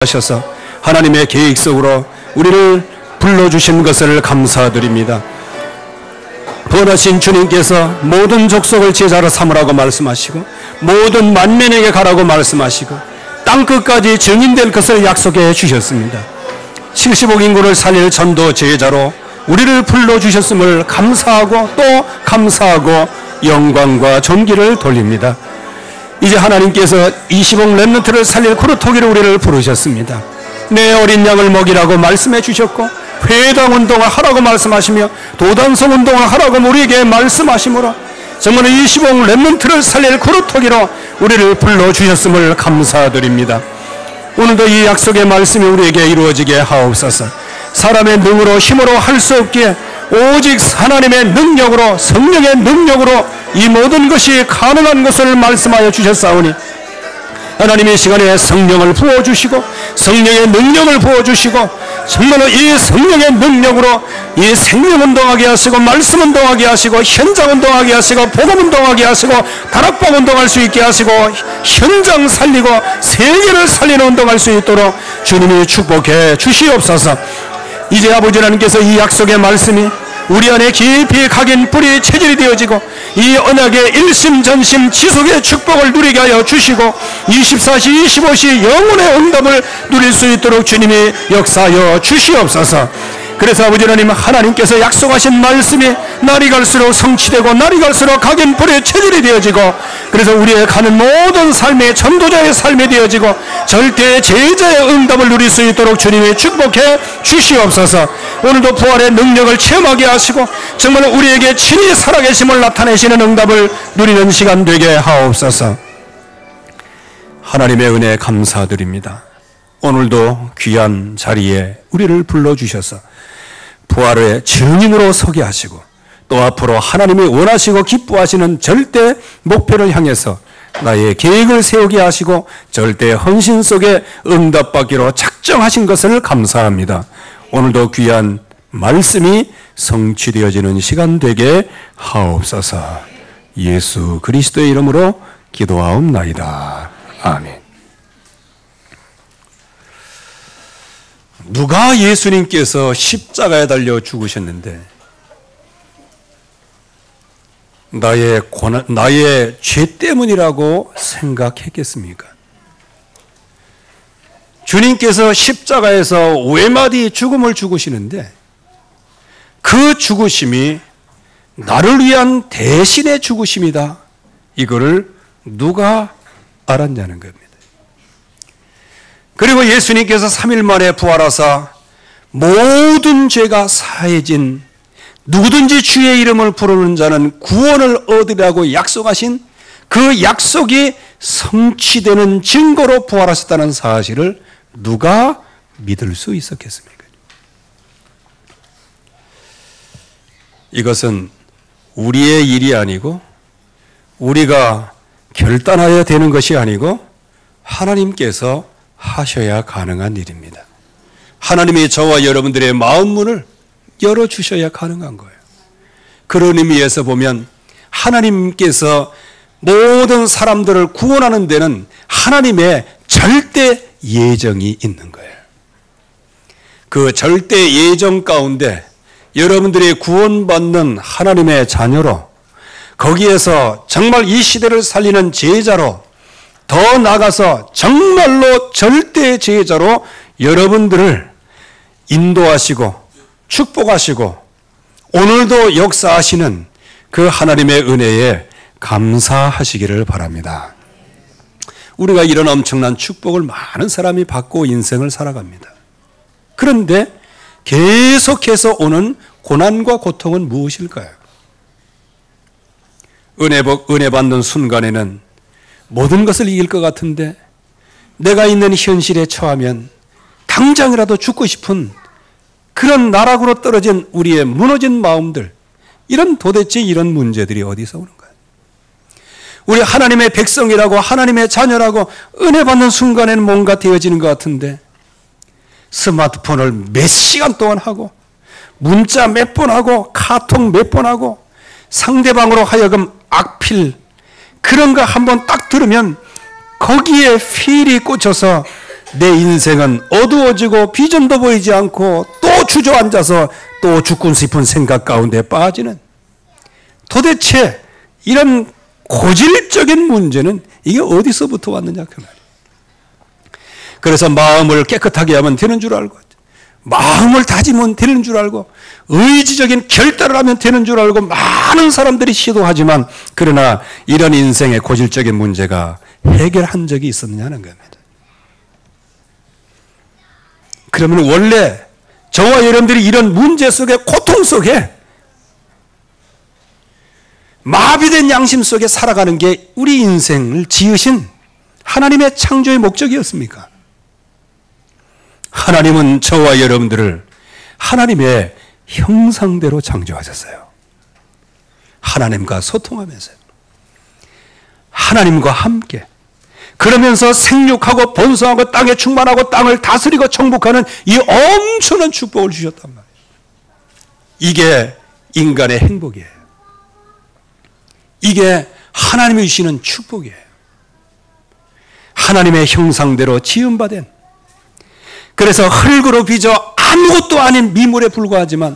하셔서 하나님의 계획 속으로 우리를 불러주신 것을 감사드립니다. 부활하신 주님께서 모든 족속을 제자로 삼으라고 말씀하시고 모든 만민에게 가라고 말씀하시고 땅끝까지 증인될 것을 약속해 주셨습니다. 70억 인구를 살릴 전도 제자로 우리를 불러주셨음을 감사하고 또 감사하고 영광과 존귀를 돌립니다. 이제 하나님께서 20억 렘넌트를 살릴 코르토기로 우리를 부르셨습니다. 내 어린 양을 먹이라고 말씀해 주셨고 회당 운동을 하라고 말씀하시며 도단성 운동을 하라고 우리에게 말씀하시므로 정말 20억 렘넌트를 살릴 코르토기로 우리를 불러주셨음을 감사드립니다. 오늘도 이 약속의 말씀이 우리에게 이루어지게 하옵소서. 사람의 능으로 힘으로 할 수 없기에 오직 하나님의 능력으로 성령의 능력으로 이 모든 것이 가능한 것을 말씀하여 주셨사오니 하나님의 시간에 성령을 부어주시고 성령의 능력을 부어주시고 정말로 이 성령의 능력으로 이 생명운동하게 하시고 말씀운동하게 하시고 현장운동하게 하시고 복음운동하게 하시고 다락방 운동할 수 있게 하시고 현장 살리고 세계를 살리는 운동할 수 있도록 주님이 축복해 주시옵소서. 이제 아버지 하나님께서 이 약속의 말씀이 우리 안에 깊이 각인 뿌리 체질이 되어지고 이 언약의 일심전심 지속의 축복을 누리게 하여 주시고 24시 25시 영혼의 응답을 누릴 수 있도록 주님이 역사하여 주시옵소서. 그래서 아버지 하나님, 하나님께서 약속하신 말씀이 날이 갈수록 성취되고 날이 갈수록 각인 뿌리 체질이 되어지고 그래서 우리의 가는 모든 삶의 전도자의 삶이 되어지고 절대 제자의 응답을 누릴 수 있도록 주님이 축복해 주시옵소서. 오늘도 부활의 능력을 체험하게 하시고 정말 우리에게 친히 살아계심을 나타내시는 응답을 누리는 시간 되게 하옵소서. 하나님의 은혜 감사드립니다. 오늘도 귀한 자리에 우리를 불러주셔서 부활의 증인으로 서게 하시고 또 앞으로 하나님이 원하시고 기뻐하시는 절대 목표를 향해서 나의 계획을 세우게 하시고 절대 헌신 속에 응답받기로 작정하신 것을 감사합니다. 오늘도 귀한 말씀이 성취되어지는 시간 되게 하옵소서. 예수 그리스도의 이름으로 기도하옵나이다. 아멘. 누가 예수님께서 십자가에 달려 죽으셨는데 나의 죄 때문이라고 생각했겠습니까? 주님께서 십자가에서 외마디 죽음을 죽으시는데 그 죽으심이 나를 위한 대신의 죽으심이다. 이거를 누가 알았냐는 겁니다. 그리고 예수님께서 3일 만에 부활하사 모든 죄가 사해진 누구든지 주의 이름을 부르는 자는 구원을 얻으라고 약속하신 그 약속이 성취되는 증거로 부활하셨다는 사실을 누가 믿을 수 있었겠습니까? 이것은 우리의 일이 아니고 우리가 결단하여야 되는 것이 아니고 하나님께서 하셔야 가능한 일입니다. 하나님이 저와 여러분들의 마음 문을 열어주셔야 가능한 거예요. 그런 의미에서 보면 하나님께서 모든 사람들을 구원하는 데는 하나님의 절대 예정이 있는 거예요. 그 절대 예정 가운데 여러분들이 구원받는 하나님의 자녀로 거기에서 정말 이 시대를 살리는 제자로 더 나아가서 정말로 절대 제자로 여러분들을 인도하시고 축복하시고 오늘도 역사하시는 그 하나님의 은혜에 감사하시기를 바랍니다. 우리가 이런 엄청난 축복을 많은 사람이 받고 인생을 살아갑니다. 그런데 계속해서 오는 고난과 고통은 무엇일까요? 은혜 받는 순간에는 모든 것을 이길 것 같은데 내가 있는 현실에 처하면 당장이라도 죽고 싶은 그런 나락으로 떨어진 우리의 무너진 마음들, 도대체 이런 문제들이 어디서 오는가요? 우리 하나님의 백성이라고 하나님의 자녀라고 은혜 받는 순간에는 뭔가 되어지는 것 같은데 스마트폰을 몇 시간 동안 하고 문자 몇 번 하고 카톡 몇 번 하고 상대방으로 하여금 악필 그런 거 한번 딱 들으면 거기에 필이 꽂혀서 내 인생은 어두워지고 비전도 보이지 않고 또 주저앉아서 또 죽고 싶은 생각 가운데 빠지는, 도대체 이런 고질적인 문제는 이게 어디서부터 왔느냐 그 말이에요. 그래서 마음을 깨끗하게 하면 되는 줄 알고, 마음을 다지면 되는 줄 알고, 의지적인 결단을 하면 되는 줄 알고 많은 사람들이 시도하지만, 그러나 이런 인생의 고질적인 문제가 해결한 적이 있었느냐는 겁니다. 그러면 원래 저와 여러분들이 이런 문제 속에, 고통 속에, 마비된 양심 속에 살아가는 게 우리 인생을 지으신 하나님의 창조의 목적이었습니까? 하나님은 저와 여러분들을 하나님의 형상대로 창조하셨어요. 하나님과 소통하면서요. 하나님과 함께. 그러면서 생육하고 번성하고 땅에 충만하고 땅을 다스리고 정복하는 이 엄청난 축복을 주셨단 말이에요. 이게 인간의 행복이에요. 이게 하나님이 주시는 축복이에요. 하나님의 형상대로 지음받은, 그래서 흙으로 빚어 아무것도 아닌 미물에 불과하지만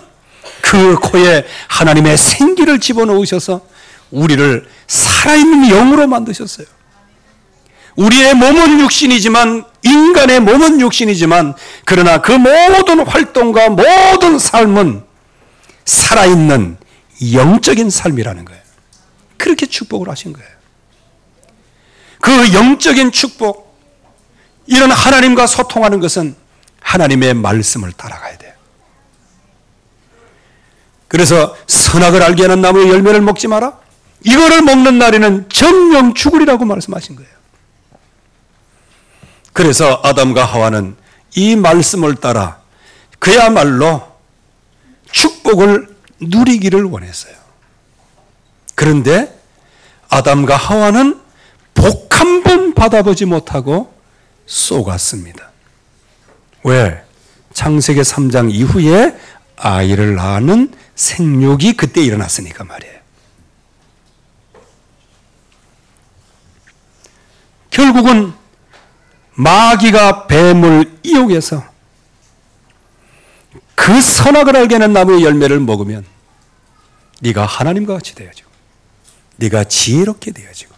그 코에 하나님의 생기를 집어넣으셔서 우리를 살아있는 영으로 만드셨어요. 우리의 몸은 육신이지만, 인간의 몸은 육신이지만, 그러나 그 모든 활동과 모든 삶은 살아있는 영적인 삶이라는 거예요. 그렇게 축복을 하신 거예요. 그 영적인 축복, 이런 하나님과 소통하는 것은 하나님의 말씀을 따라가야 돼요. 그래서 선악을 알게 하는 나무의 열매를 먹지 마라. 이거를 먹는 날에는 정령 죽으리라고 말씀하신 거예요. 그래서 아담과 하와는 이 말씀을 따라 그야말로 축복을 누리기를 원했어요. 그런데 아담과 하와는 복 한 번 받아보지 못하고 쏘갔습니다. 왜? 창세기 3장 이후에 아이를 낳는 생육이 그때 일어났으니까 말이에요. 결국은 마귀가 뱀을 이용해서 그 선악을 알게 하는 나무의 열매를 먹으면 네가 하나님과 같이 되어지고, 네가 지혜롭게 되어지고,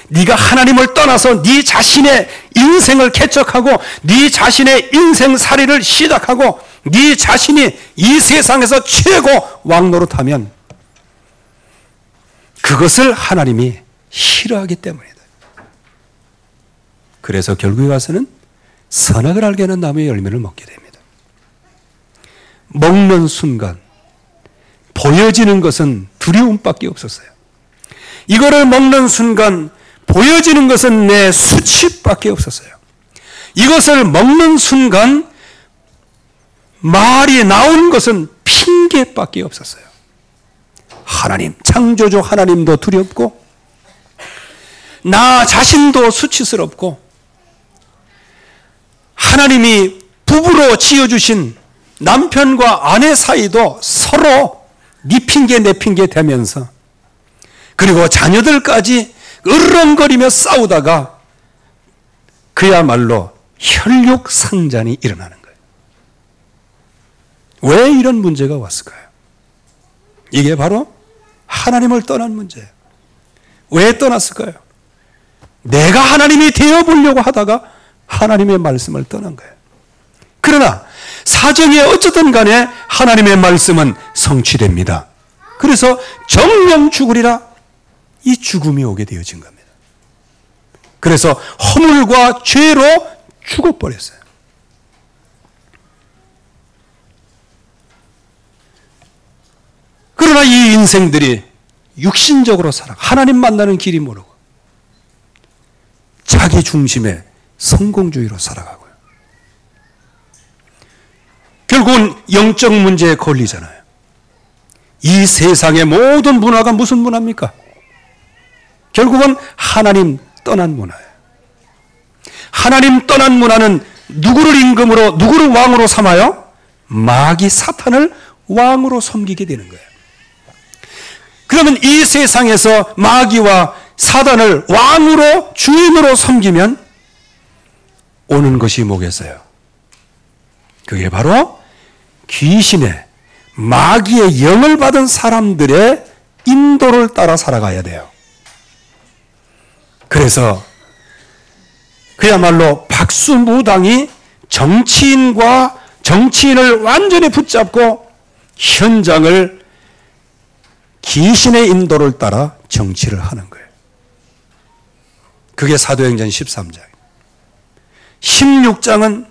네가 하나님을 떠나서 네 자신의 인생을 개척하고 네 자신의 인생살이를 시작하고 네 자신이 이 세상에서 최고 왕노릇하면 그것을 하나님이 싫어하기 때문이다. 그래서 결국에 가서는 선악을 알게 하는 나무의 열매를 먹게 됩니다. 먹는 순간 보여지는 것은 두려움밖에 없었어요. 이거를 먹는 순간 보여지는 것은 내 수치밖에 없었어요. 이것을 먹는 순간 말이 나온 것은 핑계밖에 없었어요. 하나님, 창조주 하나님도 두렵고 나 자신도 수치스럽고 하나님이 부부로 지어주신 남편과 아내 사이도 서로 네 핑계 내 핑계 대면서, 그리고 자녀들까지 으르렁거리며 싸우다가 그야말로 혈육상잔이 일어나는 거예요. 왜 이런 문제가 왔을까요? 이게 바로 하나님을 떠난 문제예요. 왜 떠났을까요? 내가 하나님이 되어보려고 하다가 하나님의 말씀을 떠난 거예요. 그러나 사정이 어쨌든 간에 하나님의 말씀은 성취됩니다. 그래서 정령 죽으리라, 이 죽음이 오게 되어진 겁니다. 그래서 허물과 죄로 죽어버렸어요. 그러나 이 인생들이 육신적으로 살아, 하나님 만나는 길이 모르고 자기 중심의 성공주의로 살아가고요. 결국은 영적 문제에 걸리잖아요. 이 세상의 모든 문화가 무슨 문화입니까? 결국은 하나님 떠난 문화예요. 하나님 떠난 문화는 누구를 임금으로, 누구를 왕으로 삼아요? 마귀 사탄을 왕으로 섬기게 되는 거예요. 그러면 이 세상에서 마귀와 사단을 왕으로, 주인으로 섬기면 오는 것이 뭐겠어요? 그게 바로 귀신의, 마귀의 영을 받은 사람들의 인도를 따라 살아가야 돼요. 그래서 그야말로 박수무당이 정치인을 완전히 붙잡고 현장을 귀신의 인도를 따라 정치를 하는 거예요. 그게 사도행전 13장. 16장은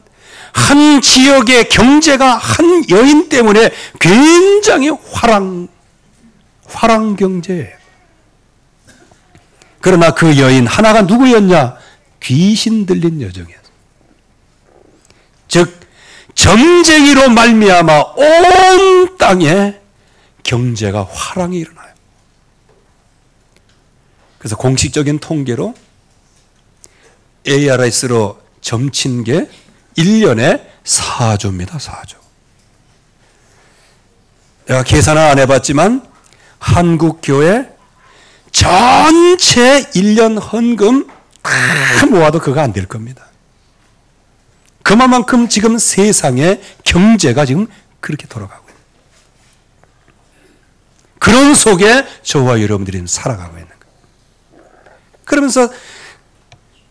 한 지역의 경제가 한 여인 때문에 굉장히 화랑 경제예요. 그러나 그 여인 하나가 누구였냐? 귀신 들린 여종이었어요. 즉 점쟁이로 말미암아 온 땅에 경제가 화랑이 일어나요. 그래서 공식적인 통계로 ARS로 점친 게 1년에 4조입니다. 4조. 내가 계산을 안 해봤지만 한국교회 전체 1년 헌금 다 모아도 그거 안 될 겁니다. 그만큼 지금 세상의 경제가 지금 그렇게 돌아가고 있는 그런 속에 저와 여러분들이 살아가고 있는 거예요. 그러면서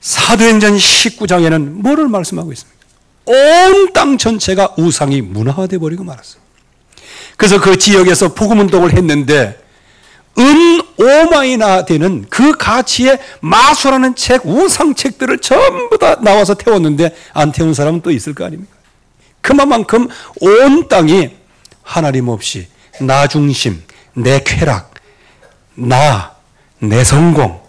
사도행전 19장에는 뭐를 말씀하고 있습니까? 온 땅 전체가 우상이 문화화되어 버리고 말았어요. 그래서 그 지역에서 복음운동을 했는데 5만이나 되는 그 가치의 마수라는 책, 우상책들을 전부 다 나와서 태웠는데 안 태운 사람은 또 있을 거 아닙니까? 그만큼 온 땅이 하나님 없이 나 중심, 내 쾌락, 내 성공,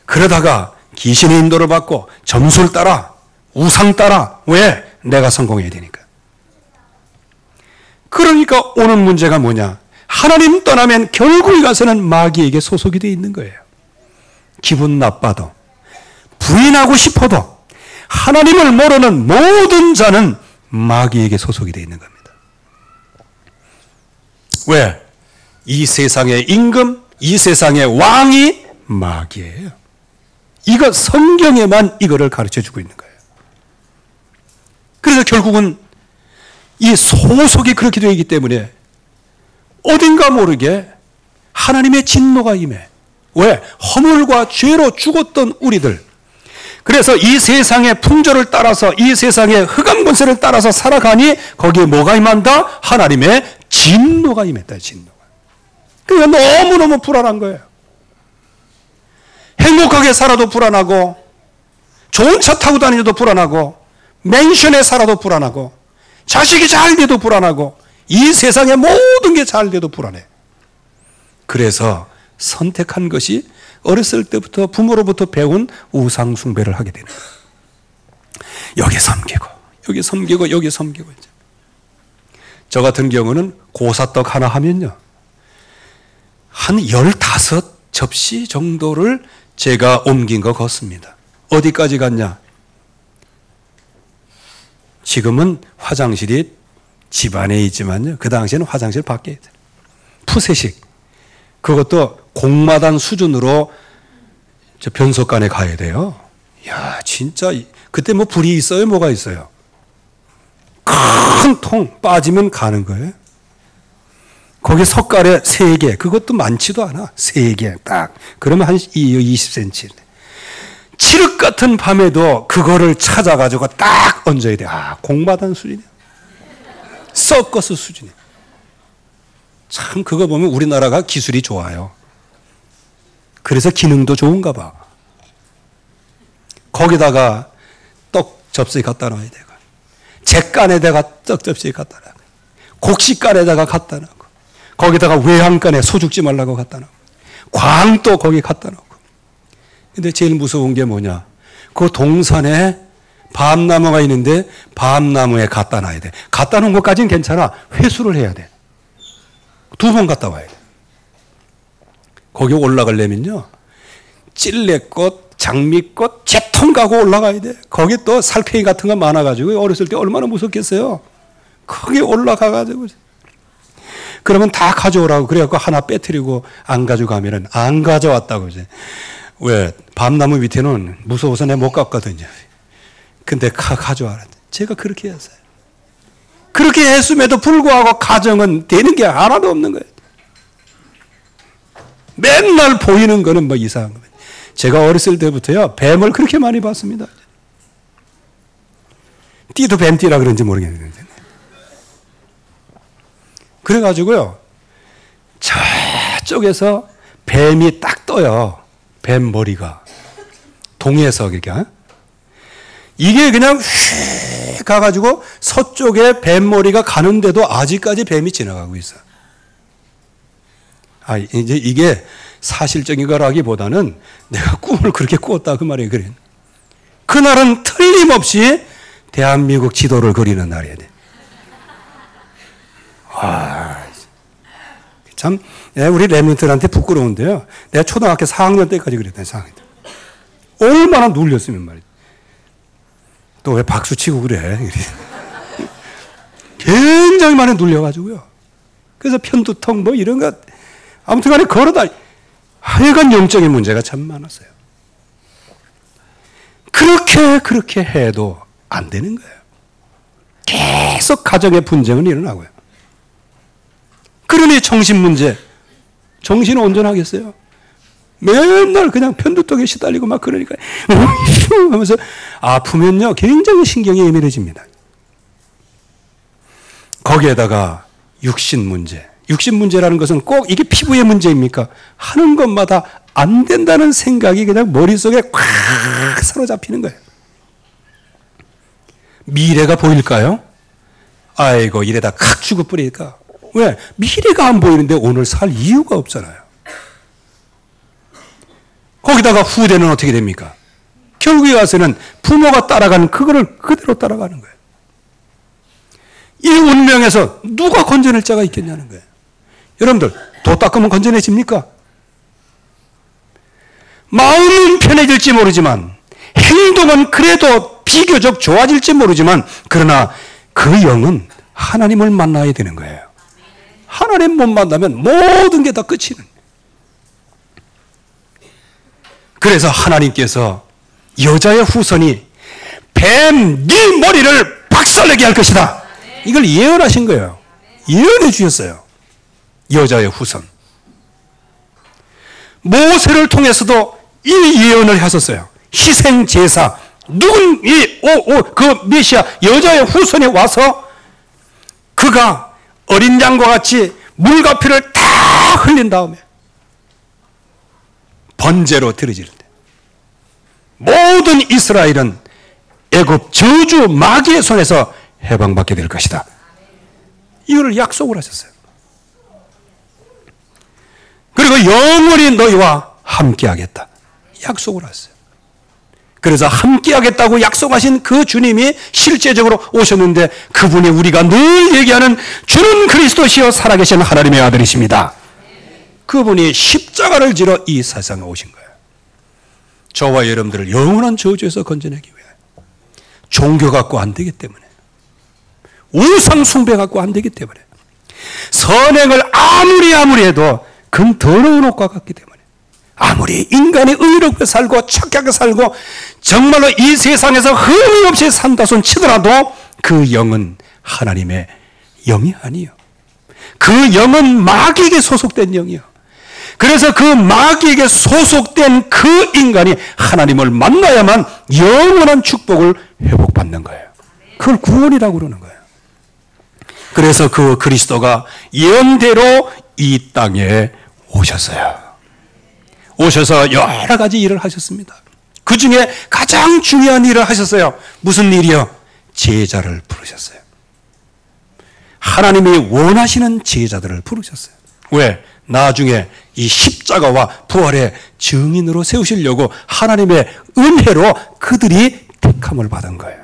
그러다가 귀신의 인도를 받고 점수를 따라, 우상 따라. 왜? 내가 성공해야 되니까. 그러니까 오는 문제가 뭐냐? 하나님 떠나면 결국에 가서는 마귀에게 소속이 되어 있는 거예요. 기분 나빠도, 부인하고 싶어도 하나님을 모르는 모든 자는 마귀에게 소속이 되어 있는 겁니다. 왜? 이 세상의 임금, 이 세상의 왕이 마귀예요. 이거 성경에만 이거를 가르쳐주고 있는 거예요. 그래서 결국은 이 소속이 그렇게 되어 있기 때문에 어딘가 모르게 하나님의 진노가 임해. 왜? 허물과 죄로 죽었던 우리들. 그래서 이 세상의 풍조를 따라서, 이 세상의 흑암 권세를 따라서 살아가니 거기에 뭐가 임한다? 하나님의 진노가 임했다. 진노가. 그러니까 너무너무 불안한 거예요. 행복하게 살아도 불안하고, 좋은 차 타고 다니도 불안하고, 맨션에 살아도 불안하고, 자식이 잘 돼도 불안하고, 이 세상의 모든 게 잘 돼도 불안해. 그래서 선택한 것이 어렸을 때부터 부모로부터 배운 우상 숭배를 하게 되는 거예요. 여기 섬기고, 여기 섬기고, 여기 섬기고. 저 같은 경우는 고사떡 하나 하면요, 한 15접시 정도를 제가 옮긴 거 같습니다. 어디까지 갔냐? 지금은 화장실이 집 안에 있지만요, 그 당시에는 화장실 밖에 있어요. 푸세식. 그것도 공마단 수준으로 저 변속관에 가야 돼요. 야, 진짜 그때 뭐 불이 있어요? 뭐가 있어요? 큰 통 빠지면 가는 거예요. 거기 석가래 3개, 그것도 많지도 않아. 3개 딱. 그러면 한 20cm. 칠흑 같은 밤에도 그거를 찾아가지고 딱 얹어야 돼. 아, 공마단 수준이야. 서커스 수준이야. 참 그거 보면 우리나라가 기술이 좋아요. 그래서 기능도 좋은가 봐. 거기다가 떡 접시 갖다 놔야 되고, 잿간에다가 떡 접시 갖다 놔고, 곡식간에다가 갖다 놓고, 거기다가 외양간에 소 죽지 말라고 갖다 놓고, 광도 거기 갖다 놓고. 근데 제일 무서운 게 뭐냐? 그 동산에 밤나무가 있는데 밤나무에 갖다 놔야 돼. 갖다 놓은 것까지는 괜찮아. 회수를 해야 돼. 2번 갔다 와야 돼. 거기 올라가려면요, 찔레꽃, 장미꽃, 제통 가고 올라가야 돼. 거기 또 살쾡이 같은 거 많아가지고 어렸을 때 얼마나 무섭겠어요. 거기 올라가가지고. 그러면 다 가져오라고. 그래갖고 하나 빼뜨리고 안 가져가면은 안 가져왔다고 이제. 왜? 밤나무 밑에는 무서워서 내가 못 갔거든요. 근데 가져와라. 제가 그렇게 했어요. 그렇게 했음에도 불구하고 가정은 되는 게 하나도 없는 거예요. 맨날 보이는 거는 뭐 이상한 거예요. 제가 어렸을 때부터요, 뱀을 그렇게 많이 봤습니다. 띠도 뱀띠라 그런지 모르겠는데. 그래가지고요, 저쪽에서 뱀이 딱 떠요. 뱀 머리가. 동에서 이렇게. 이게 그냥 휙 가가지고 서쪽에 뱀 머리가 가는데도 아직까지 뱀이 지나가고 있어. 이제 이게 사실적인 거라기보다는 내가 꿈을 그렇게 꾸었다 그 말이에요. 그래. 그날은 틀림없이 대한민국 지도를 그리는 날이야. 참, 우리 랩런트한테 부끄러운데요. 내가 초등학교 4학년 때까지 그랬다, 4학년 때. 얼마나 눌렸으면 말이야. 또 왜 박수 치고 그래? 굉장히 많이 눌려가지고요. 그래서 편두통 뭐 이런 것, 아무튼 간에 걸어다, 하여간 영적인 문제가 참 많았어요. 그렇게 해도 안 되는 거예요. 계속 가정의 분쟁은 일어나고요. 그러니 정신 문제, 정신은 온전하겠어요? 맨날 그냥 편두통에 시달리고 막 그러니까 하면서 아프면요 굉장히 신경이 예민해집니다. 거기에다가 육신 문제라는 것은 꼭 이게 피부의 문제입니까? 하는 것마다 안 된다는 생각이 그냥 머릿속에 콱 사로잡히는 거예요. 미래가 보일까요? 아이고 이래다 칵 죽어버릴까? 왜? 미래가 안 보이는데 오늘 살 이유가 없잖아요. 거기다가 후대는 어떻게 됩니까? 결국에 가서는 부모가 따라가는 그거를 그대로 따라가는 거예요. 이 운명에서 누가 건져낼 자가 있겠냐는 거예요. 여러분들 도 닦으면 건져내집니까? 마음은 편해질지 모르지만 행동은 그래도 비교적 좋아질지 모르지만 그러나 그 영은 하나님을 만나야 되는 거예요. 하나님 못 만나면 모든 게 다 끝이는. 그래서 하나님께서 여자의 후손이 뱀 네 머리를 박살내게 할 것이다. 이걸 예언하신 거예요. 예언해 주셨어요. 여자의 후손. 모세를 통해서도 이 예언을 하셨어요. 희생 제사 누군 그 메시아 여자의 후손이 와서 그가 어린 양과 같이 물과 피를 다 흘린 다음에 번제로 드려지는데 모든 이스라엘은 애굽 저주 마귀의 손에서 해방받게 될 것이다. 이거를 약속을 하셨어요. 그리고 영원히 너희와 함께하겠다. 약속을 하셨어요. 그래서 함께하겠다고 약속하신 그 주님이 실제적으로 오셨는데 그분이 우리가 늘 얘기하는 주는 그리스도시요 살아계신 하나님의 아들이십니다. 그분이 십자가를 지러 이 세상에 오신 거예요. 저와 여러분들을 영원한 저주에서 건져내기 위해. 종교 갖고 안 되기 때문에. 우상 숭배 갖고 안 되기 때문에. 선행을 아무리 해도 그건 더러운 옷과 같기 때문에. 아무리 인간이 의롭게 살고 착하게 살고 정말로 이 세상에서 흠이 없이 산다 손 치더라도 그 영은 하나님의 영이 아니에요. 그 영은 마귀에게 소속된 영이에요. 그래서 그 마귀에게 소속된 그 인간이 하나님을 만나야만 영원한 축복을 회복받는 거예요. 그걸 구원이라고 그러는 거예요. 그래서 그 그리스도가 예언대로 이 땅에 오셨어요. 오셔서 여러 가지 일을 하셨습니다. 그 중에 가장 중요한 일을 하셨어요. 무슨 일이요? 제자를 부르셨어요. 하나님이 원하시는 제자들을 부르셨어요. 왜? 나중에 이 십자가와 부활의 증인으로 세우시려고 하나님의 은혜로 그들이 택함을 받은 거예요.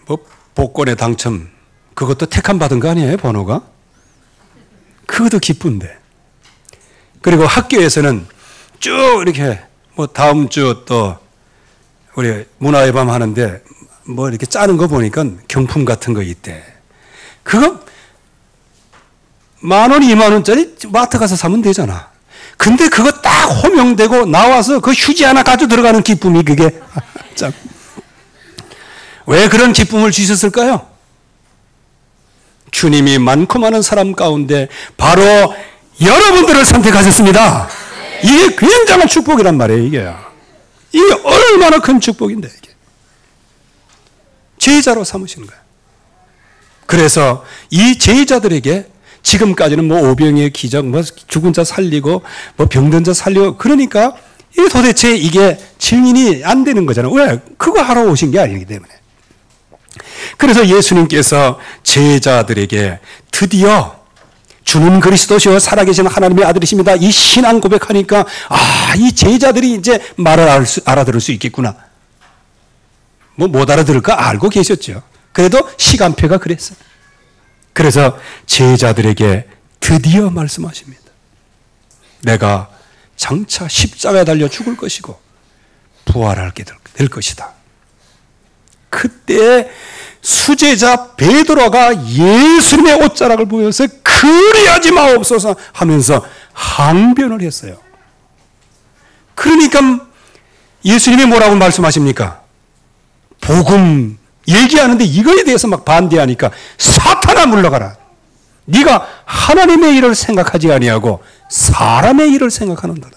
뭐 복권의 당첨 그것도 택함 받은 거 아니에요? 번호가? 그것도 기쁜데. 그리고 학교에서는 쭉 이렇게 뭐 다음 주 또 우리 문화의 밤 하는데 뭐 이렇게 짜는 거 보니까 경품 같은 거 있대. 그거 10,000원, 20,000원짜리 마트 가서 사면 되잖아. 근데 그거 딱 호명되고 나와서 그 휴지 하나 가져 들어가는 기쁨이 그게 참. 왜 그런 기쁨을 주셨을까요? 주님이 많고 많은 사람 가운데 바로 여러분들을 선택하셨습니다. 이게 굉장한 축복이란 말이에요, 이게. 이게 얼마나 큰 축복인데, 이게. 제자로 삼으신 거예요. 그래서 이 제자들에게 지금까지는 뭐 오병이의 기적, 뭐 죽은 자 살리고, 뭐 병든 자 살리고, 그러니까 이게 도대체 이게 증인이 안 되는 거잖아요. 왜? 그거 하러 오신 게 아니기 때문에. 그래서 예수님께서 제자들에게 드디어 주는 그리스도시요 살아계신 하나님의 아들이십니다. 이 신앙 고백하니까 이 제자들이 이제 말을 알아들을 수 있겠구나. 뭐 못 알아들을까 알고 계셨죠. 그래도 시간표가 그랬어요. 그래서 제자들에게 드디어 말씀하십니다. 내가 장차 십자가에 달려 죽을 것이고 부활하게 될 것이다. 그때 수제자 베드로가 예수님의 옷자락을 보여서 그리하지 마옵소서 하면서 항변을 했어요. 그러니까 예수님이 뭐라고 말씀하십니까? 복음 얘기하는데 이거에 대해서 막 반대하니까 사탄아 물러가라. 네가 하나님의 일을 생각하지 아니하고 사람의 일을 생각하는다.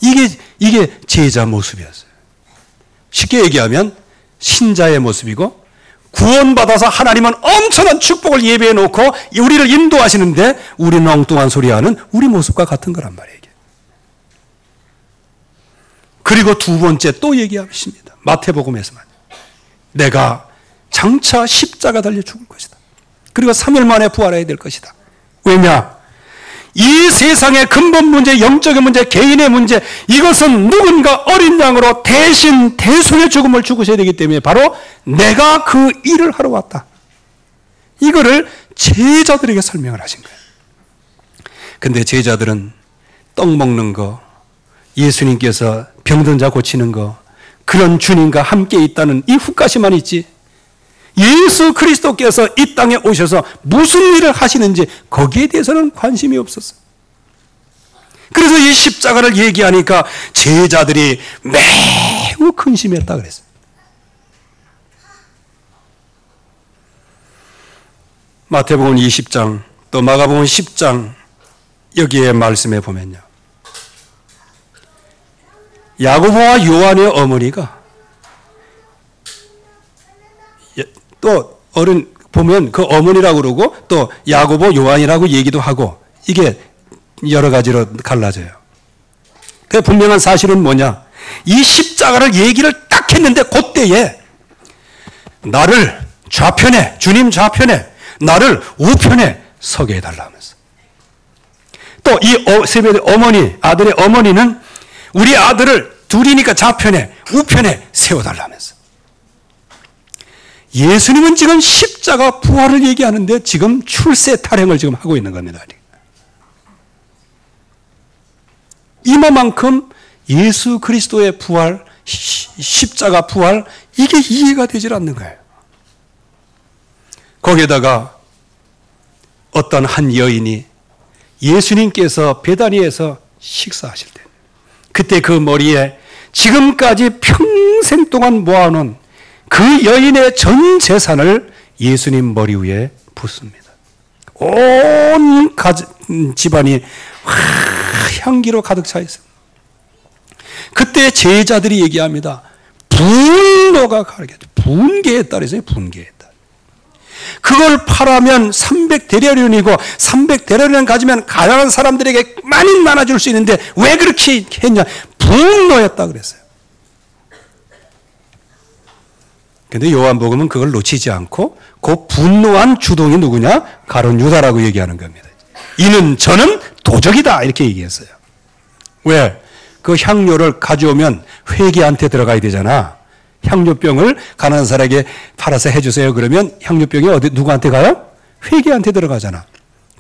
이게 제자 모습이었어요. 쉽게 얘기하면 신자의 모습이고 구원받아서 하나님은 엄청난 축복을 예배해 놓고 우리를 인도하시는데 우리는 엉뚱한 소리하는 우리 모습과 같은 거란 말이에요. 그리고 두 번째 또 얘기하십니다. 마태복음에서만. 내가 장차 십자가 달려 죽을 것이다. 그리고 3일 만에 부활해야 될 것이다. 왜냐? 이 세상의 근본 문제, 영적인 문제, 개인의 문제, 이것은 누군가 어린 양으로 대신 대속의 죽음을 죽으셔야 되기 때문에 바로 내가 그 일을 하러 왔다. 이거를 제자들에게 설명을 하신 거예요. 근데 제자들은 떡 먹는 거, 예수님께서 병든 자 고치는 거, 그런 주님과 함께 있다는 이 후까지만 있지, 예수 그리스도께서 이 땅에 오셔서 무슨 일을 하시는지 거기에 대해서는 관심이 없었어요. 그래서 이 십자가를 얘기하니까 제자들이 매우 근심했다 그랬어요. 마태복음 20장 또 마가복음 10장 여기에 말씀해 보면요, 야고보와 요한의 어머니가 또 어른 보면 그 어머니라고 그러고 또 야고보 요한이라고 얘기도 하고 이게 여러 가지로 갈라져요. 그 분명한 사실은 뭐냐? 이 십자가를 얘기를 딱 했는데 그때에 나를 좌편에, 주님 좌편에, 나를 우편에 서게 해달라 하면서 또 이 세베대 어머니, 아들의 어머니는 우리 아들을 둘이니까 좌편에, 우편에 세워달라면서. 예수님은 지금 십자가 부활을 얘기하는데 지금 출세 타령을 지금 하고 있는 겁니다. 이만큼 예수 그리스도의 부활, 십자가 부활, 이게 이해가 되질 않는 거예요. 거기에다가 어떤 한 여인이 예수님께서 베다니에서 식사하실 때 그때 그 머리에 지금까지 평생 동안 모아놓은 그 여인의 전 재산을 예수님 머리 위에 붓습니다. 온 집안이 향기로 가득 차 있습니다. 그때 제자들이 얘기합니다. 분노가 가르겠죠. 분개했다 그랬어요. 분개했다. 그걸 팔하면 300데나리온이고 300데나리온 가지면 가난한 사람들에게 많이 나눠줄 수 있는데 왜 그렇게 했냐. 분노했다 그랬어요. 근데 요한복음은 그걸 놓치지 않고 그 분노한 주동이 누구냐? 가룟 유다라고 얘기하는 겁니다. 이는 저는 도적이다 이렇게 얘기했어요. 왜? 그 향료를 가져오면 회계한테 들어가야 되잖아. 향료병을 가난한 사람에게 팔아서 해주세요. 그러면 향료병이 어디 누구한테 가요? 회계한테 들어가잖아.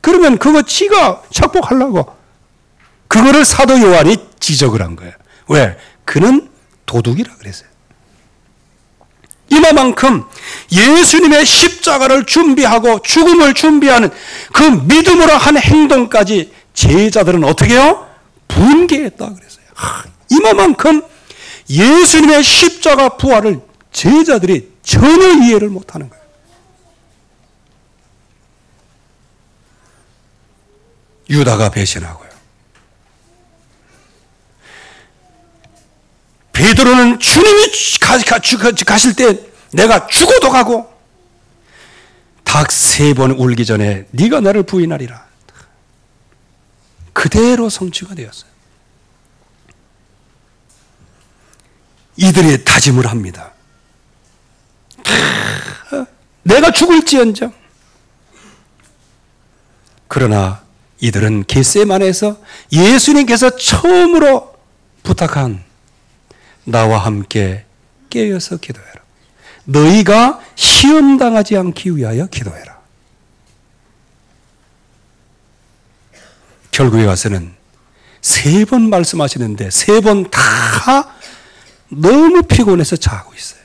그러면 그거 지가 착복하려고 그거를 사도 요한이 지적을 한 거예요. 왜? 그는 도둑이라 그랬어요. 이만큼 예수님의 십자가를 준비하고 죽음을 준비하는 그 믿음으로 한 행동까지 제자들은 어떻게 해요? 분개했다 그랬어요. 이만큼 예수님의 십자가 부활을 제자들이 전혀 이해를 못하는 거예요. 유다가 배신하고요. 베드로는 주님이 가실 때 내가 죽어도 가고 닭 3번 울기 전에 네가 나를 부인하리라. 그대로 성취가 되었어요. 이들이 다짐을 합니다. 내가 죽을지언정. 그러나 이들은 겟세마네에서 예수님께서 처음으로 부탁한 나와 함께 깨어서 기도해라. 너희가 시험당하지 않기 위하여 기도해라. 결국에 가서는 3번 말씀하시는데 3번 다 너무 피곤해서 자고 있어요.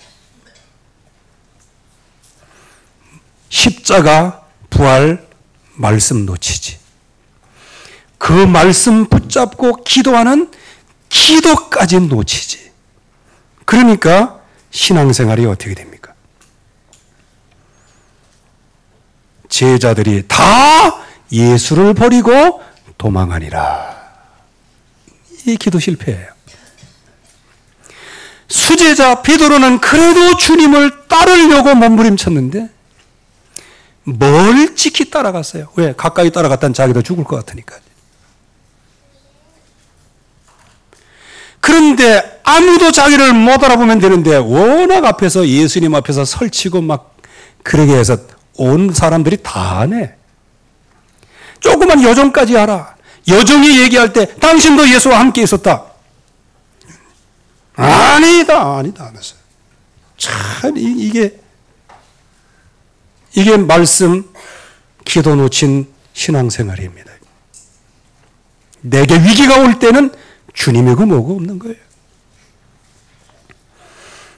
십자가, 부활, 말씀 놓치지. 그 말씀 붙잡고 기도하는 기도까지 놓치지. 그러니까 신앙생활이 어떻게 됩니까? 제자들이 다 예수를 버리고 도망하니라. 이 기도 실패예요. 수제자 베드로는 그래도 주님을 따르려고 몸부림쳤는데 멀찍이 따라갔어요. 왜? 가까이 따라갔다는 자기도 죽을 것 같으니까. 그런데 아무도 자기를 못 알아보면 되는데 워낙 앞에서 예수님 앞에서 설치고 막 그러게 해서 온 사람들이 다 아네. 조그만 여종까지 알아. 여종이 얘기할 때 당신도 예수와 함께 있었다. 아니다 하면서. 참 이게 말씀 기도 놓친 신앙생활입니다. 내게 위기가 올 때는 주님이고 뭐고 없는 거예요.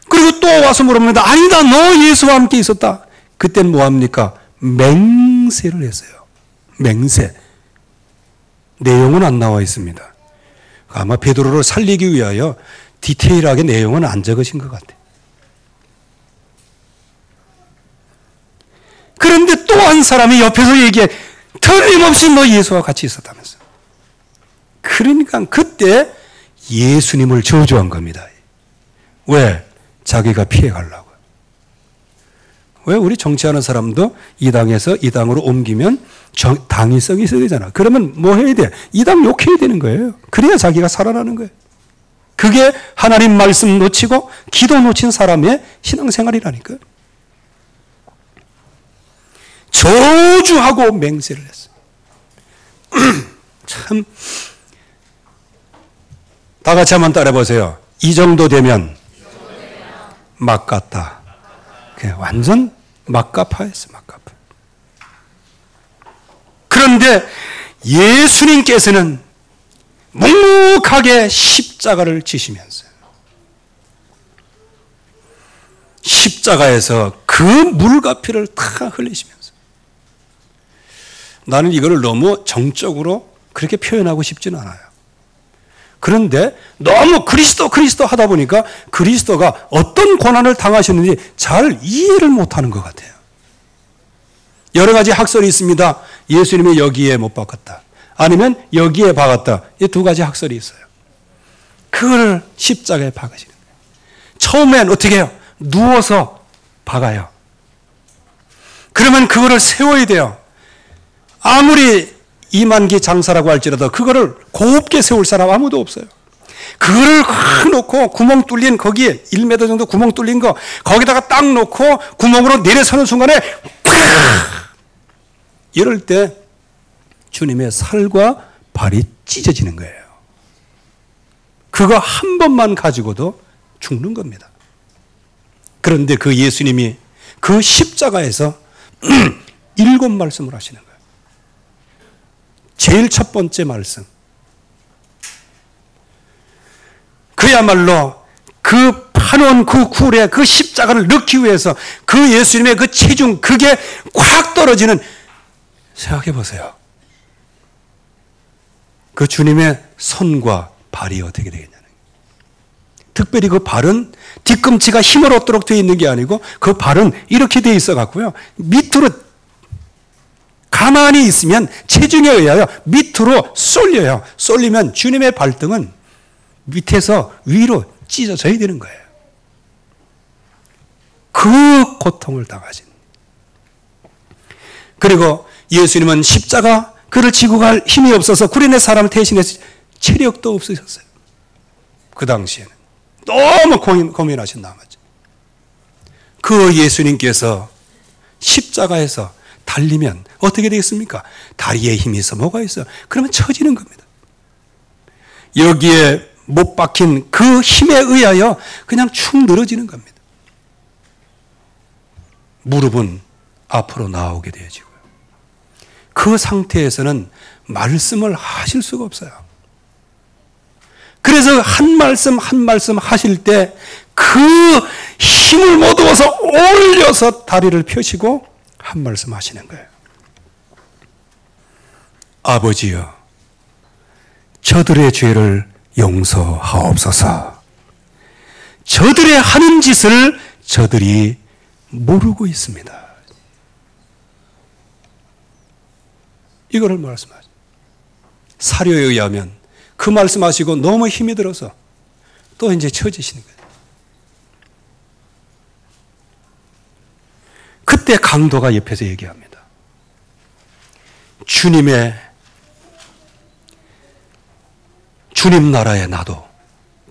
그리고 또 와서 물어봅니다. 아니다, 너 예수와 함께 있었다. 그때는 뭐합니까? 맹세를 했어요. 맹세. 내용은 안 나와 있습니다. 아마 베드로를 살리기 위하여 디테일하게 내용은 안 적으신 것 같아요. 그런데 또 한 사람이 옆에서 얘기해. 틀림없이 너 예수와 같이 있었다면서. 그러니까 그때 예수님을 저주한 겁니다. 왜? 자기가 피해가려고. 왜? 우리 정치하는 사람도 이 당에서 이 당으로 옮기면 당위성이 있어야 되잖아. 그러면 뭐 해야 돼? 이 당 욕해야 되는 거예요. 그래야 자기가 살아나는 거예요. 그게 하나님 말씀 놓치고 기도 놓친 사람의 신앙생활이라니까요. 저주하고 맹세를 했어요. 참, 다 같이 한번 따라해보세요. 이 정도 되면 막 같다. 완전 막가파였어요. 막가파. 그런데 예수님께서는 묵묵하게 십자가를 지시면서 십자가에서 그 물과 피를 다 흘리시면서 나는 이거를 너무 정적으로 그렇게 표현하고 싶지는 않아요. 그런데 너무 그리스도 하다 보니까 그리스도가 어떤 고난을 당하셨는지 잘 이해를 못하는 것 같아요. 여러 가지 학설이 있습니다. 예수님이 여기에 못 박았다. 아니면 여기에 박았다. 이 2가지 학설이 있어요. 그걸 십자가에 박으시는 거예요. 처음엔 어떻게 해요? 누워서 박아요. 그러면 그거를 세워야 돼요. 아무리 이만기 장사라고 할지라도 그거를 곱게 세울 사람 아무도 없어요. 그거를 확 놓고 구멍 뚫린 거기에 1m 정도 구멍 뚫린 거 거기다가 딱 놓고 구멍으로 내려서는 순간에 이럴 때 주님의 살과 발이 찢어지는 거예요. 그거 한 번만 가지고도 죽는 겁니다. 그런데 그 예수님이 그 십자가에서 7말씀을 하시는 거예요. 제일 첫 번째 말씀. 그야말로 그 한원 그 굴에 그 십자가를 넣기 위해서 그 예수님의 그 체중, 그게 확 떨어지는, 생각해 보세요. 그 주님의 손과 발이 어떻게 되겠냐는 거예요. 특별히 그 발은 뒤꿈치가 힘을 얻도록 되어 있는 게 아니고 그 발은 이렇게 되어 있어 갖고요. 밑으로 가만히 있으면 체중에 의하여 밑으로 쏠려요. 쏠리면 주님의 발등은 밑에서 위로 찢어져야 되는 거예요. 그 고통을 당하신. 그리고 예수님은 십자가 그를 지고 갈 힘이 없어서 구레네 사람을 대신해서 체력도 없으셨어요. 그 당시에는. 너무 고민하신 나머지. 그 예수님께서 십자가에서 달리면 어떻게 되겠습니까? 다리에 힘이 있어 뭐가 있어요? 그러면 처지는 겁니다. 여기에 못 박힌 그 힘에 의하여 그냥 축 늘어지는 겁니다. 무릎은 앞으로 나오게 되어지고요. 그 상태에서는 말씀을 하실 수가 없어요. 그래서 한 말씀 한 말씀 하실 때 그 힘을 모두어서 올려서 다리를 펴시고 한 말씀 하시는 거예요. 아버지여, 저들의 죄를 용서하옵소서. 저들의 하는 짓을 저들이 모르고 있습니다. 이거를 말씀하죠. 사료에 의하면 그 말씀하시고 너무 힘이 들어서 또 이제 처지시는 거예요. 그때 강도가 옆에서 얘기합니다. 주님 나라에 나도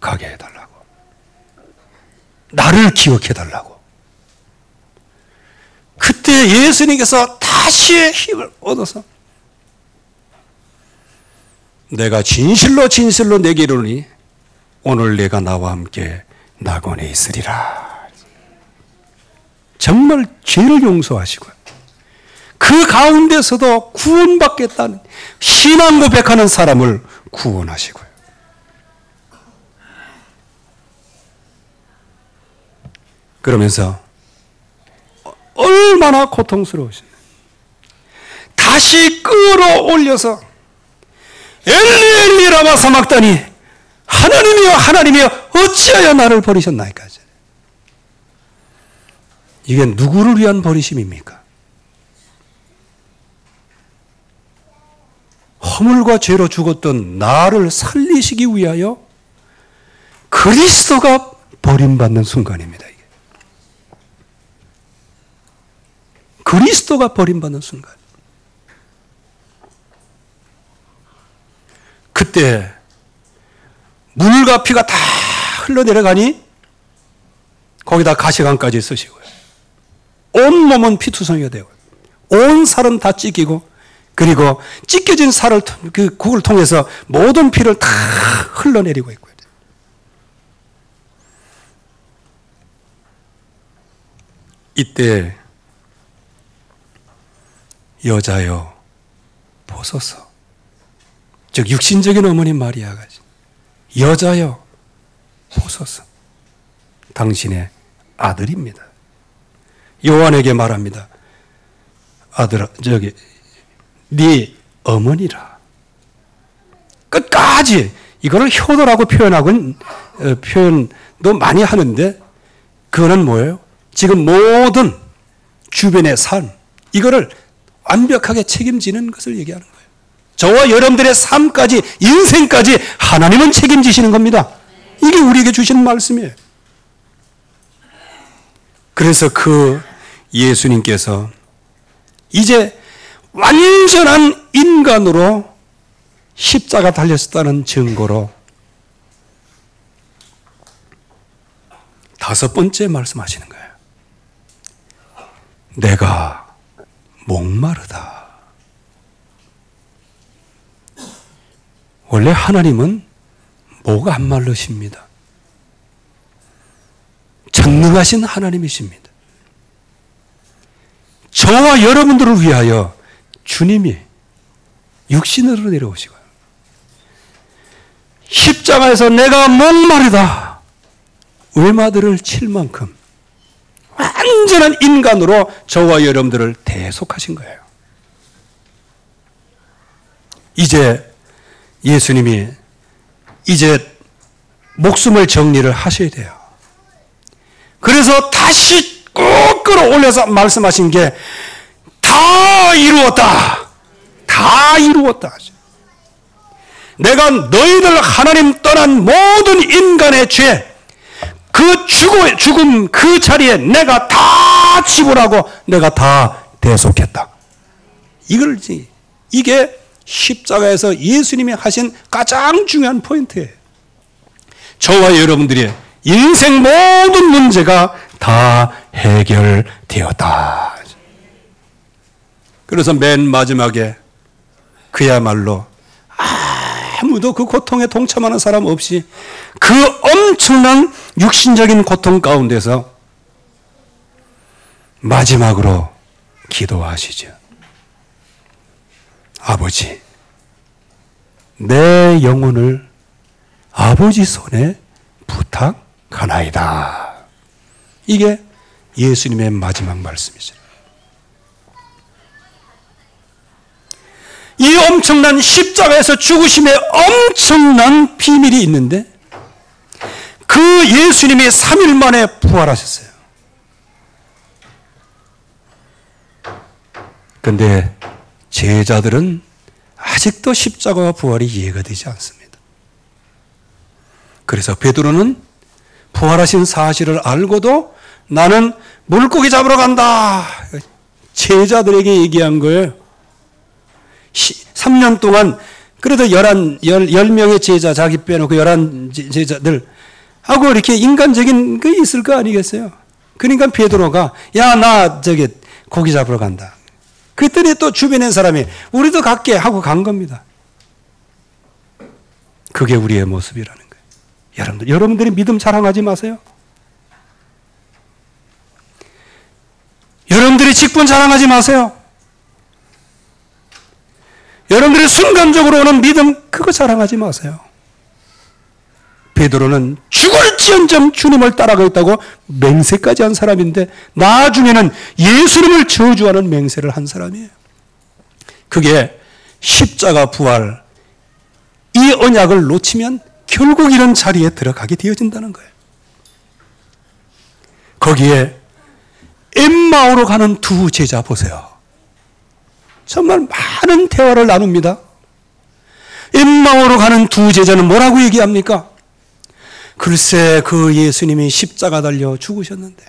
가게 해달라고. 나를 기억해달라고. 그때 예수님께서 다시 힘을 얻어서 내가 진실로 진실로 내게 이르노니 오늘 내가 나와 함께 낙원에 있으리라. 정말 죄를 용서하시고요. 그 가운데서도 구원받겠다는 신앙 고백하는 사람을 구원하시고요. 그러면서 얼마나 고통스러우신지 다시 끌어올려서 엘리 엘리 라마 사막다니 하나님이여 하나님이여 어찌하여 나를 버리셨나이까. 이게 누구를 위한 버리심입니까? 허물과 죄로 죽었던 나를 살리시기 위하여 그리스도가 버림받는 순간입니다. 이게. 그리스도가 버림받는 순간. 그때 물과 피가 다 흘러내려가니 거기다 가시관까지 쓰시고요. 온 몸은 피투성이가 되고 온 살은 다 찢기고 그리고 찢겨진 살을 그국을 통해서 모든 피를 다 흘러내리고 있고요. 이때 여자여 보소서. 즉 육신적인 어머니 마리아가 여자여 보소서. 당신의 아들입니다. 요한에게 말합니다. 아들아, 네 어머니라. 끝까지 이거를 효도라고 표현도 많이 하는데 그거는 뭐예요? 지금 모든 주변의 삶 이거를 완벽하게 책임지는 것을 얘기하는 거예요. 저와 여러분들의 삶까지 인생까지 하나님은 책임지시는 겁니다. 이게 우리에게 주시는 말씀이에요. 그래서 그 예수님께서 이제 완전한 인간으로 십자가 달렸었다는 증거로 다섯 번째 말씀하시는 거예요. 내가 목마르다. 원래 하나님은 목이 안 마르십니다. 전능하신 하나님이십니다. 저와 여러분들을 위하여 주님이 육신으로 내려오시고 십자가에서 내가 목마르다. 외마들을 칠 만큼 완전한 인간으로 저와 여러분들을 대속하신 거예요. 이제 예수님이 이제 목숨을 정리를 하셔야 돼요. 그래서 다시 꼭 끌어올려서 말씀하신 게 다 이루었다. 다 이루었다. 내가 너희들 하나님 떠난 모든 인간의 죄, 그 죽음 그 자리에 내가 다 지불하고 내가 다 대속했다. 이게 십자가에서 예수님이 하신 가장 중요한 포인트예요. 저와 여러분들의 인생 모든 문제가 다 해결되었다. 그래서 맨 마지막에 그야말로 아무도 그 고통에 동참하는 사람 없이 그 엄청난 육신적인 고통 가운데서 마지막으로 기도하시죠. 아버지, 내 영혼을 아버지 손에 부탁하나이다. 이게 예수님의 마지막 말씀이죠. 이 엄청난 십자가에서 죽으심의 엄청난 비밀이 있는데 그 예수님이 3일 만에 부활하셨어요. 그런데 제자들은 아직도 십자가와 부활이 이해가 되지 않습니다. 그래서 베드로는 부활하신 사실을 알고도 나는 물고기 잡으러 간다. 제자들에게 얘기한 거예요. 3년 동안 그래도 10명의 제자 자기 빼놓고 11제자들 하고 이렇게 인간적인 게 있을 거 아니겠어요? 그러니까 베드로가 야, 나 저기 고기 잡으러 간다. 그랬더니 또 주변의 사람이 우리도 갈게 하고 간 겁니다. 그게 우리의 모습이라는 거예요. 여러분들이 믿음 자랑하지 마세요. 여러분들이 직분 자랑하지 마세요. 여러분들이 순간적으로 오는 믿음 그거 자랑하지 마세요. 베드로는 죽을지언정 주님을 따라가겠다고 맹세까지 한 사람인데 나중에는 예수님을 저주하는 맹세를 한 사람이에요. 그게 십자가 부활 이 언약을 놓치면 결국 이런 자리에 들어가게 되어진다는 거예요. 거기에 엠마오로 가는 두 제자 보세요. 정말 많은 대화를 나눕니다. 엠마오로 가는 두 제자는 뭐라고 얘기합니까? 글쎄 그 예수님이 십자가 달려 죽으셨는데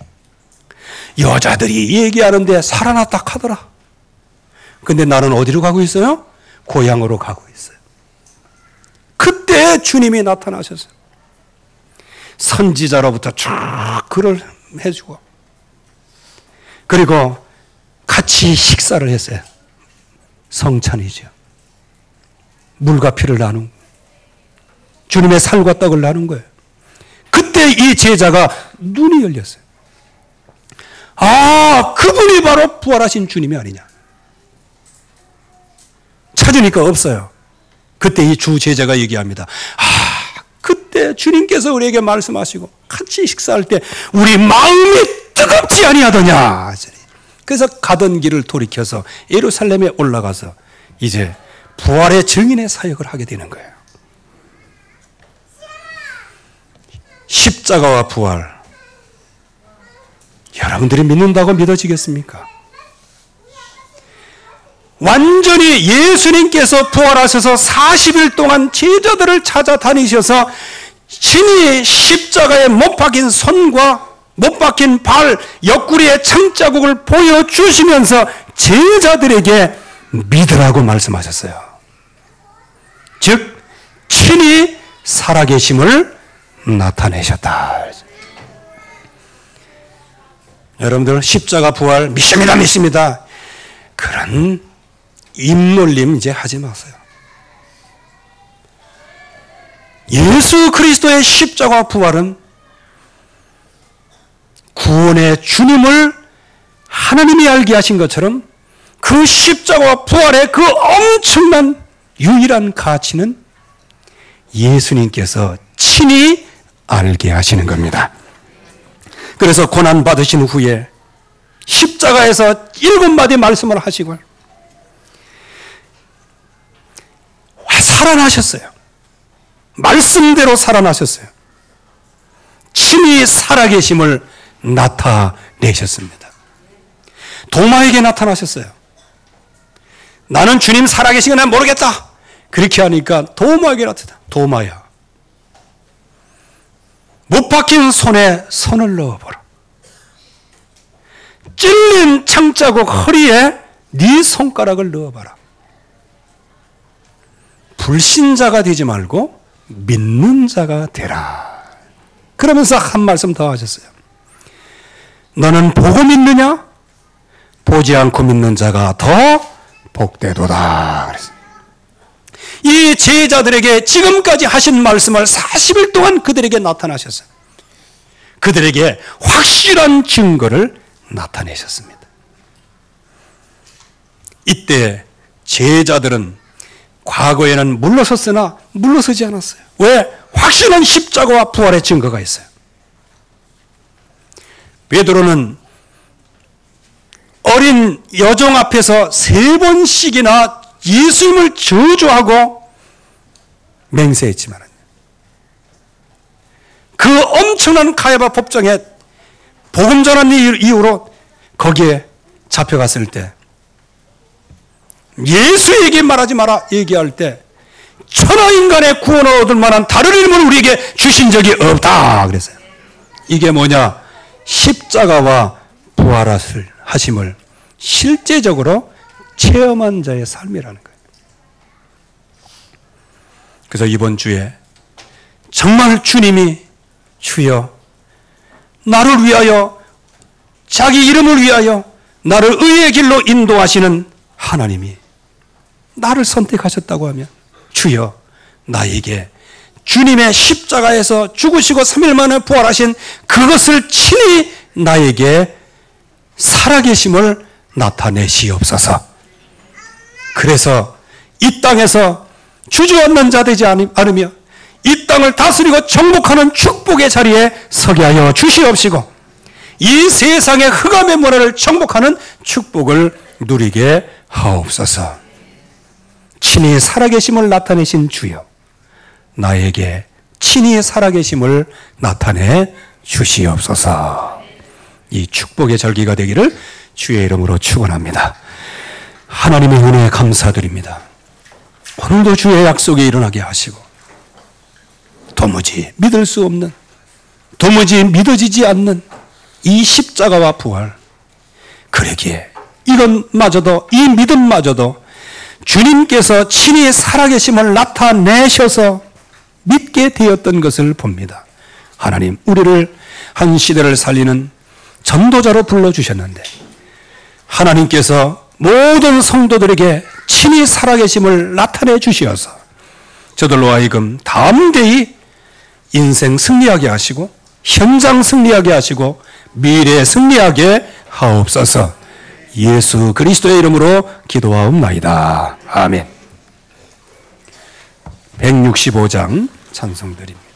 여자들이 얘기하는데 살아났다 하더라. 근데 나는 어디로 가고 있어요? 고향으로 가고 있어요. 그때 주님이 나타나셨어요. 선지자로부터 쫙 글을 해주고 그리고 같이 식사를 했어요. 성찬이죠. 물과 피를 나눈 주님의 살과 떡을 나눈 거예요. 그때 이 제자가 눈이 열렸어요. 아, 그분이 바로 부활하신 주님이 아니냐. 찾으니까 없어요. 그때 이 주 제자가 얘기합니다. 아, 그때 주님께서 우리에게 말씀하시고 같이 식사할 때 우리 마음이 뜨겁지 아니하더냐. 그래서 가던 길을 돌이켜서 예루살렘에 올라가서 이제 부활의 증인의 사역을 하게 되는 거예요. 십자가와 부활 여러분들이 믿는다고 믿어지겠습니까? 완전히 예수님께서 부활하셔서 40일 동안 제자들을 찾아다니셔서 친히 십자가에 못 박힌 손과 못 박힌 발, 옆구리의 창자국을 보여주시면서 제자들에게 믿으라고 말씀하셨어요. 즉 친히 살아계심을 나타내셨다. 여러분들 십자가 부활 믿습니다 믿습니다. 그런 입놀림 이제 하지 마세요. 예수 그리스도의 십자가 부활은 구원의 주님을 하나님이 알게 하신 것처럼 그 십자가와 부활의 그 엄청난 유일한 가치는 예수님께서 친히 알게 하시는 겁니다. 그래서 고난 받으신 후에 십자가에서 7마디 말씀을 하시고 살아나셨어요. 말씀대로 살아나셨어요. 친히 살아계심을 나타내셨습니다. 도마에게 나타나셨어요. 나는 주님 살아계신 건 모르겠다. 그렇게 하니까 도마에게 나타나. 도마야, 못 박힌 손에 손을 넣어보라. 찔린 창자국 허리에 네 손가락을 넣어봐라. 불신자가 되지 말고 믿는 자가 되라. 그러면서 한 말씀 더 하셨어요. 너는 보고 믿느냐? 보지 않고 믿는 자가 더 복되도다. 그랬어요. 이 제자들에게 지금까지 하신 말씀을 40일 동안 그들에게 나타나셨어요. 그들에게 확실한 증거를 나타내셨습니다. 이때 제자들은 과거에는 물러섰으나 물러서지 않았어요. 왜? 확실한 십자가와 부활의 증거가 있어요. 베드로는 어린 여종 앞에서 3번씩이나 예수님을 저주하고 맹세했지만 그 엄청난 가야바 법정에 복음 전한 이후로 거기에 잡혀갔을 때 예수에게 말하지 마라 얘기할 때 천하인간의 구원을 얻을 만한 다른 이름을 우리에게 주신 적이 없다 그랬어요. 이게 뭐냐? 십자가와 부활하심을 실제적으로 체험한 자의 삶이라는 거예요. 그래서 이번 주에 정말 주님이 주여 나를 위하여 자기 이름을 위하여 나를 의의 길로 인도하시는 하나님이 나를 선택하셨다고 하면 주여 나에게 주님의 십자가에서 죽으시고 3일 만에 부활하신 그것을 친히 나에게 살아계심을 나타내시옵소서. 그래서 이 땅에서 주저앉는 자 되지 않으며 이 땅을 다스리고 정복하는 축복의 자리에 서게 하여 주시옵시고 이 세상의 흑암의 문화를 정복하는 축복을 누리게 하옵소서. 친히 살아계심을 나타내신 주여 나에게 친히 살아계심을 나타내 주시옵소서. 이 축복의 절기가 되기를 주의 이름으로 축원합니다. 하나님의 은혜에 감사드립니다. 오늘도 주의 약속이 일어나게 하시고 도무지 믿을 수 없는 도무지 믿어지지 않는 이 십자가와 부활 그러기에 이것마저도 이 믿음마저도 주님께서 친히 살아계심을 나타내셔서 믿게 되었던 것을 봅니다. 하나님 우리를 한 시대를 살리는 전도자로 불러주셨는데 하나님께서 모든 성도들에게 친히 살아계심을 나타내 주시어서 저들로 하여금 담대히 인생 승리하게 하시고 현장 승리하게 하시고 미래 승리하게 하옵소서. 예수 그리스도의 이름으로 기도하옵나이다. 아멘. 165장 찬송드립니다.